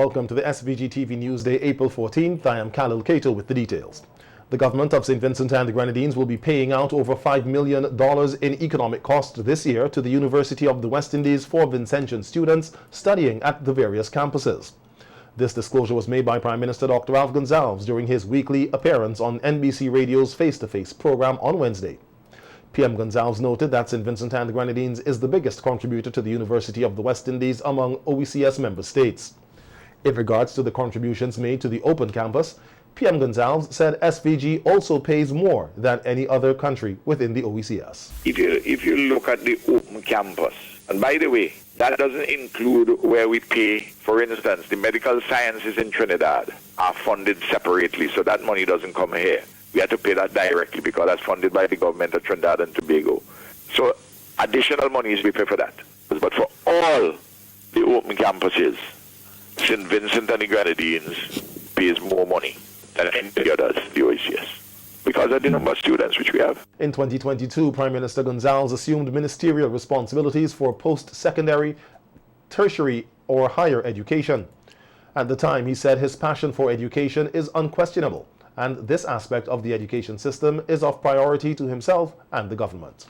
welcome to the SVG-TV Newsday, April 14th. I am Khalil Cato with the details. The government of St. Vincent and the Grenadines will be paying out over $5 million in economic cost this year to the University of the West Indies for Vincentian students studying at the various campuses. This disclosure was made by Prime Minister Dr. Gonzalez during his weekly appearance on NBC Radio's Face-to-Face program on Wednesday. PM Gonzalez noted that St. Vincent and the Grenadines is the biggest contributor to the University of the West Indies among OECS member states. In regards to the contributions made to the open campus, PM Gonzalez said SVG also pays more than any other country within the OECS. If you look at the open campus, and by the way, that doesn't include where we pay, for instance, the medical sciences in Trinidad are funded separately, so that money doesn't come here. We have to pay that directly because that's funded by the government of Trinidad and Tobago. So additional monies we pay for that. But for all the open campuses, St. Vincent and the Grenadines pays more money than any others, the OECS, because of the number of students which we have. In 2022, Prime Minister Gonzalez assumed ministerial responsibilities for post-secondary, tertiary, or higher education. At the time, he said his passion for education is unquestionable, and this aspect of the education system is of priority to himself and the government.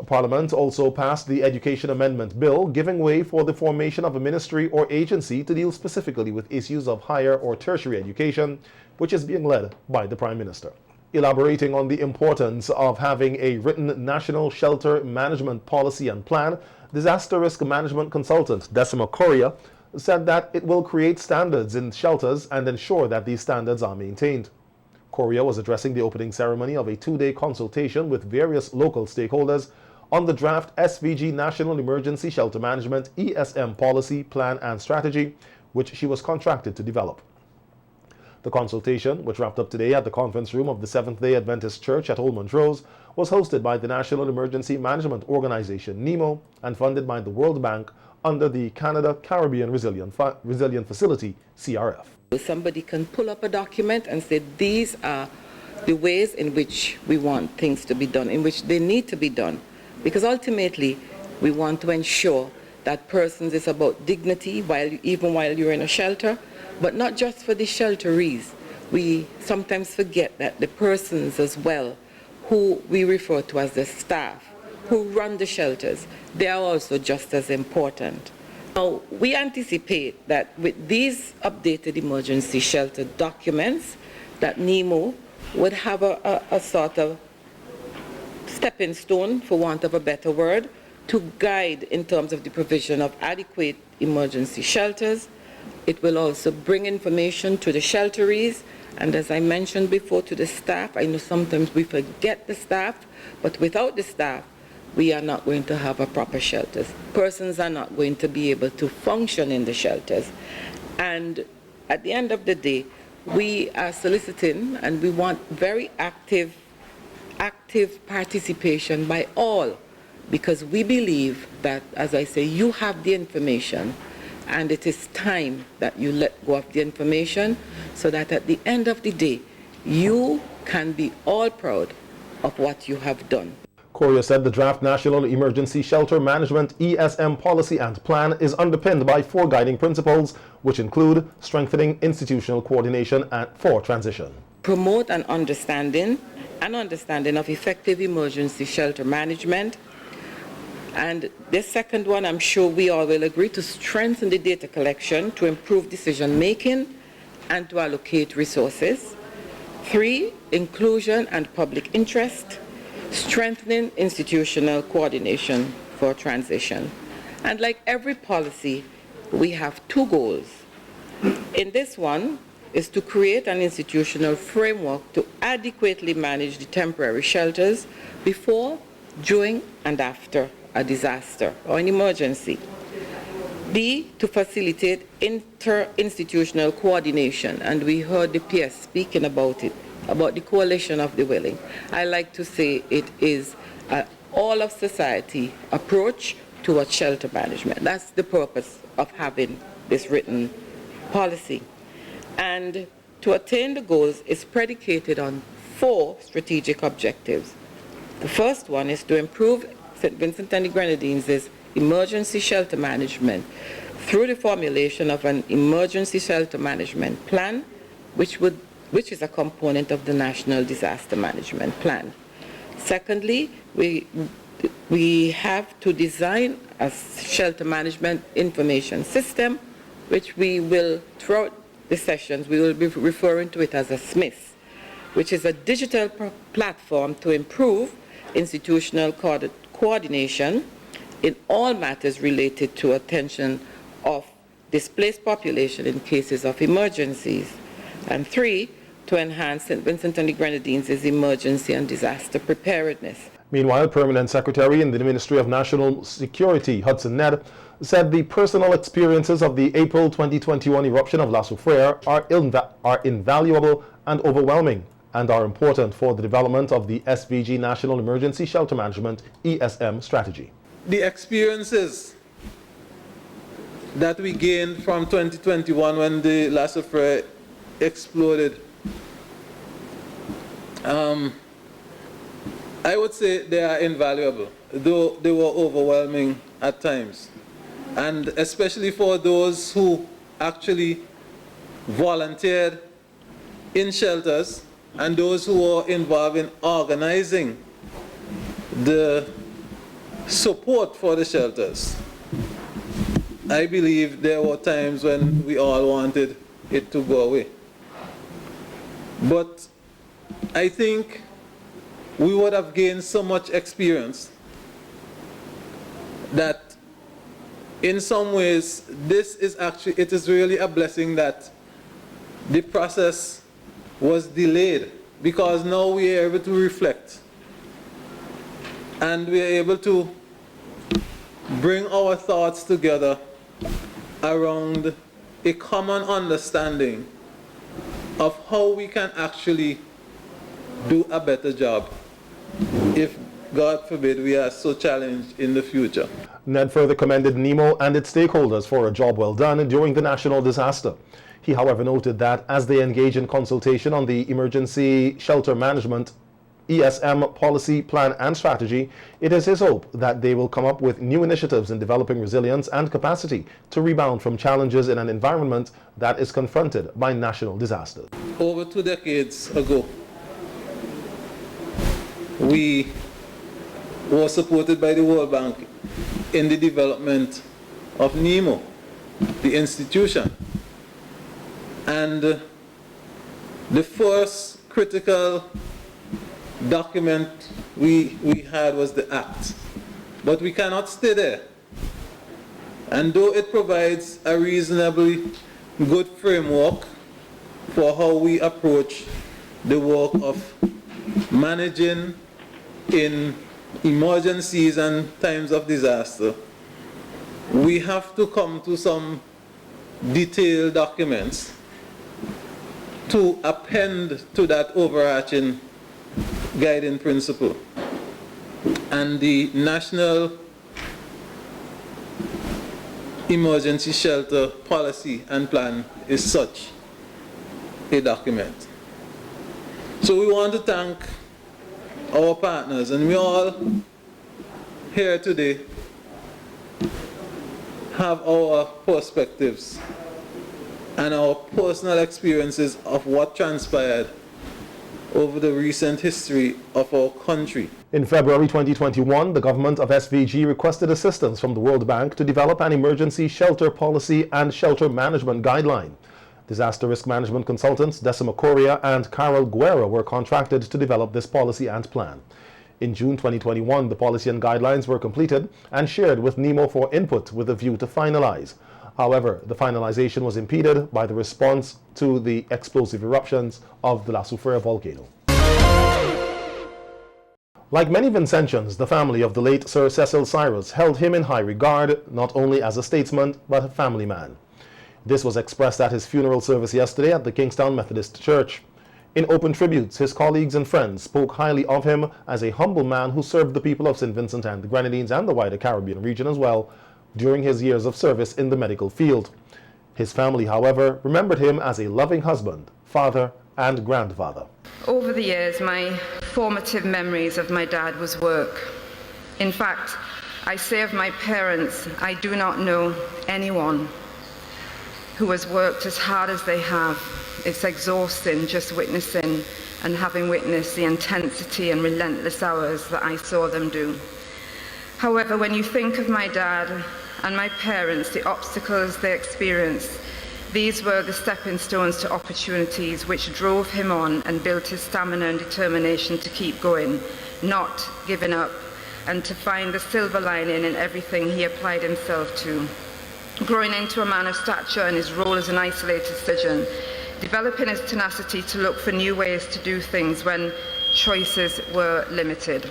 Parliament also passed the Education Amendment Bill, giving way for the formation of a ministry or agency to deal specifically with issues of higher or tertiary education, which is being led by the Prime Minister. Elaborating on the importance of having a written national shelter management policy and plan, disaster risk management consultant Decima Correa said that it will create standards in shelters and ensure that these standards are maintained. Correa was addressing the opening ceremony of a two-day consultation with various local stakeholders on the draft SVG National Emergency Shelter Management ESM policy, plan and strategy, which she was contracted to develop. The consultation, which wrapped up today at the conference room of the Seventh-day Adventist Church at Old Montrose, was hosted by the National Emergency Management Organization, NEMO, and funded by the World Bank under the Canada Caribbean Resilient Facility, CRF. Somebody can pull up a document and say, these are the ways in which we want things to be done, in which they need to be done. Because ultimately, we want to ensure that persons is about dignity even while you're in a shelter, but not just for the shelterees. We sometimes forget that the persons as well, who we refer to as the staff, who run the shelters, they are also just as important. Now, we anticipate that with these updated emergency shelter documents, that NEMO would have a sort of stepping stone, for want of a better word, to guide in terms of the provision of adequate emergency shelters. It will also bring information to the shelterees, and as I mentioned before, to the staff. I know sometimes we forget the staff, but without the staff, we are not going to have a proper shelters. Persons are not going to be able to function in the shelters. And at the end of the day, we are soliciting and we want very active participation by all, because we believe that, as I say, you have the information, and it is time that you let go of the information so that at the end of the day, you can be all proud of what you have done. Correa said the draft National Emergency Shelter Management ESM policy and plan is underpinned by four guiding principles, which include strengthening institutional coordination for transition. Promote an understanding of effective emergency shelter management. And this second one, I'm sure we all will agree, to strengthen the data collection, to improve decision making, and to allocate resources. 3, inclusion and public interest, strengthening institutional coordination for transition. And like every policy, we have 2 goals. In this one is to create an institutional framework to adequately manage the temporary shelters before, during, and after a disaster or an emergency. B, to facilitate inter-institutional coordination, and we heard the PS speaking about it, about the coalition of the willing. I like to say it is an all of society approach towards shelter management. That's the purpose of having this written policy. And to attain the goals is predicated on 4 strategic objectives. The first one is to improve St. Vincent and the Grenadines' emergency shelter management through the formulation of an emergency shelter management plan, which is a component of the National Disaster Management Plan. Secondly, we have to design a shelter management information system, which we will, throughout the sessions, we will be referring to it as a SMIS, which is a digital platform to improve institutional coordination in all matters related to attention of displaced population in cases of emergencies. And 3, to enhance St. Vincent and the Grenadines' emergency and disaster preparedness. Meanwhile, Permanent Secretary in the Ministry of National Security, Hudson Ned, said the personal experiences of the April 2021 eruption of La Soufrière are invaluable and overwhelming, and are important for the development of the SVG National Emergency Shelter Management ESM strategy. The experiences that we gained from 2021 when the La Soufrière exploded, I would say they are invaluable, though they were overwhelming at times. And especially for those who actually volunteered in shelters and those who were involved in organizing the support for the shelters. I believe there were times when we all wanted it to go away. But I think we would have gained so much experience that in some ways this is actually, it is really a blessing that the process was delayed, because now we are able to reflect and we are able to bring our thoughts together around a common understanding of how we can actually do a better job if, God forbid, we are so challenged in the future. Ned further commended NEMO and its stakeholders for a job well done during the national disaster. He, however, noted that as they engage in consultation on the emergency shelter management ESM policy, plan and strategy, it is his hope that they will come up with new initiatives in developing resilience and capacity to rebound from challenges in an environment that is confronted by national disasters. Over 2 decades ago, we were supported by the World Bank in the development of NEMO, the institution. And the first critical document we had was the Act. But we cannot stay there. And though it provides a reasonably good framework for how we approach the work of managing in emergencies and times of disaster, we have to come to some detailed documents to append to that overarching guiding principle. And the National Emergency Shelter Policy and Plan is such a document. So we want to thank our partners, and we all here today have our perspectives and our personal experiences of what transpired over the recent history of our country. In February 2021, the government of SVG requested assistance from the World Bank to develop an emergency shelter policy and shelter management guideline. Disaster risk management consultants Decima Correa and Carol Guerra were contracted to develop this policy and plan. In June 2021, the policy and guidelines were completed and shared with NEMO for input with a view to finalize. However, the finalization was impeded by the response to the explosive eruptions of the La Soufrière volcano. Like many Vincentians, the family of the late Sir Cecil Cyrus held him in high regard, not only as a statesman, but a family man. This was expressed at his funeral service yesterday at the Kingstown Methodist Church. In open tributes, his colleagues and friends spoke highly of him as a humble man who served the people of St. Vincent and the Grenadines and the wider Caribbean region as well during his years of service in the medical field. His family, however, remembered him as a loving husband, father, and grandfather. Over the years, my formative memories of my dad was work. In fact, I say of my parents, I do not know anyone who has worked as hard as they have. It's exhausting just witnessing and having witnessed the intensity and relentless hours that I saw them do. However, when you think of my dad and my parents, the obstacles they experienced, these were the stepping stones to opportunities which drove him on and built his stamina and determination to keep going, not giving up, and to find the silver lining in everything he applied himself to. Growing into a man of stature in his role as an isolated surgeon, developing his tenacity to look for new ways to do things when choices were limited.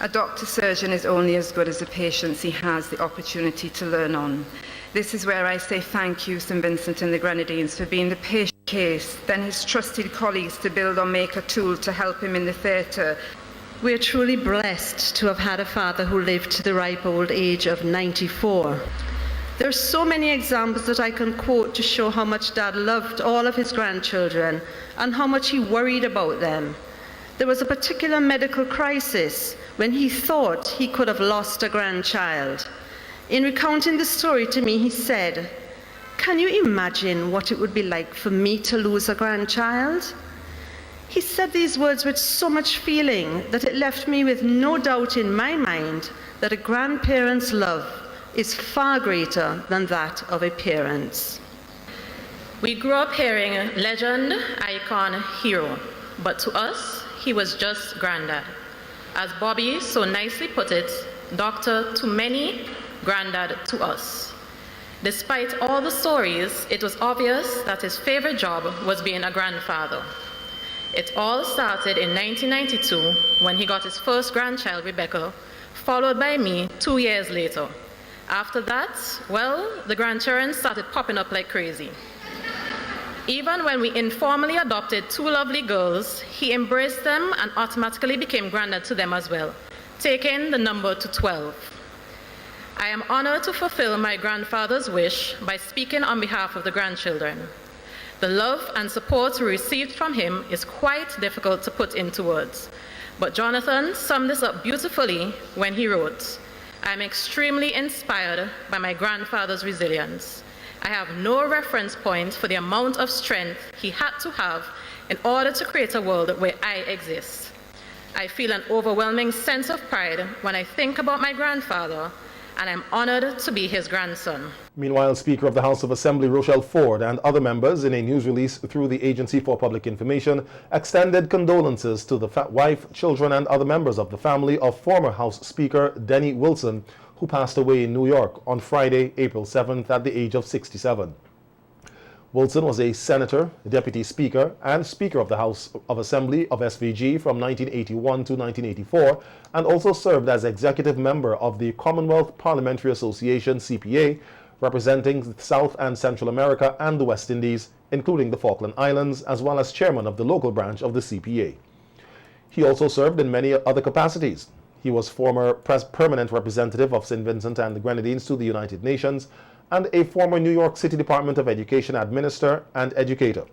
A doctor-surgeon is only as good as the patients he has the opportunity to learn on. This is where I say thank you, St. Vincent and the Grenadines, for being the patient case, then his trusted colleagues to build or make a tool to help him in the theatre. We are truly blessed to have had a father who lived to the ripe old age of 94. There are so many examples that I can quote to show how much Dad loved all of his grandchildren and how much he worried about them. There was a particular medical crisis when he thought he could have lost a grandchild. In recounting the story to me, he said, "Can you imagine what it would be like for me to lose a grandchild?" He said these words with so much feeling that it left me with no doubt in my mind that a grandparent's love is far greater than that of a parent's. We grew up hearing legend, icon, hero, but to us, he was just Granddad. As Bobby so nicely put it, doctor to many, Granddad to us. Despite all the stories, it was obvious that his favorite job was being a grandfather. It all started in 1992 when he got his first grandchild, Rebecca, followed by me 2 years later. After that, well, the grandchildren started popping up like crazy. Even when we informally adopted 2 lovely girls, he embraced them and automatically became granddad to them as well, taking the number to 12. I am honored to fulfill my grandfather's wish by speaking on behalf of the grandchildren. The love and support we received from him is quite difficult to put into words, but Jonathan summed this up beautifully when he wrote, "I'm extremely inspired by my grandfather's resilience. I have no reference point for the amount of strength he had to have in order to create a world where I exist. I feel an overwhelming sense of pride when I think about my grandfather, and I'm honored to be his grandson." Meanwhile, Speaker of the House of Assembly Rochelle Ford and other members, in a news release through the Agency for Public Information, extended condolences to the wife, children, and other members of the family of former House Speaker Denny Wilson, who passed away in New York on Friday, April 7th at the age of 67. Wilson was a senator, deputy speaker, and Speaker of the House of Assembly of SVG from 1981 to 1984, and also served as executive member of the Commonwealth Parliamentary Association, CPA, representing South and Central America and the West Indies, including the Falkland Islands, as well as chairman of the local branch of the CPA. He also served in many other capacities. He was former permanent representative of St. Vincent and the Grenadines to the United Nations, and a former New York City Department of Education administrator and educator.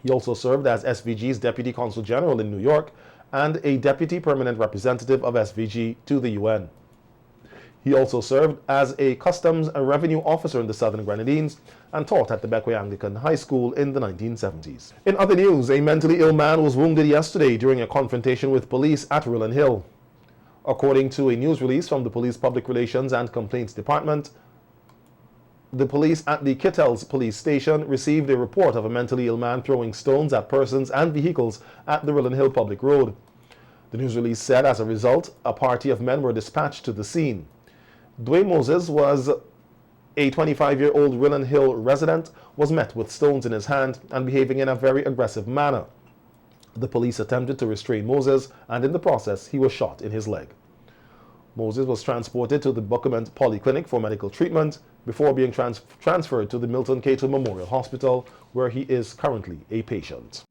He also served as SVG's Deputy Consul General in New York and a Deputy Permanent Representative of SVG to the UN. He also served as a Customs and Revenue Officer in the Southern Grenadines and taught at the Beckway Anglican High School in the 1970s. In other news, a mentally ill man was wounded yesterday during a confrontation with police at Roland Hill. According to a news release from the Police Public Relations and Complaints Department, the police at the Kittels police station received a report of a mentally ill man throwing stones at persons and vehicles at the Roland Hill public road. The news release said as a result, a party of men were dispatched to the scene. Dwayne Moses was a 25-year-old Roland Hill resident, was met with stones in his hand and behaving in a very aggressive manner. The police attempted to restrain Moses, and in the process, he was shot in his leg. Moses was transported to the Buckerman Polyclinic for medical treatment before being transferred to the Milton Cato Memorial Hospital, where he is currently a patient.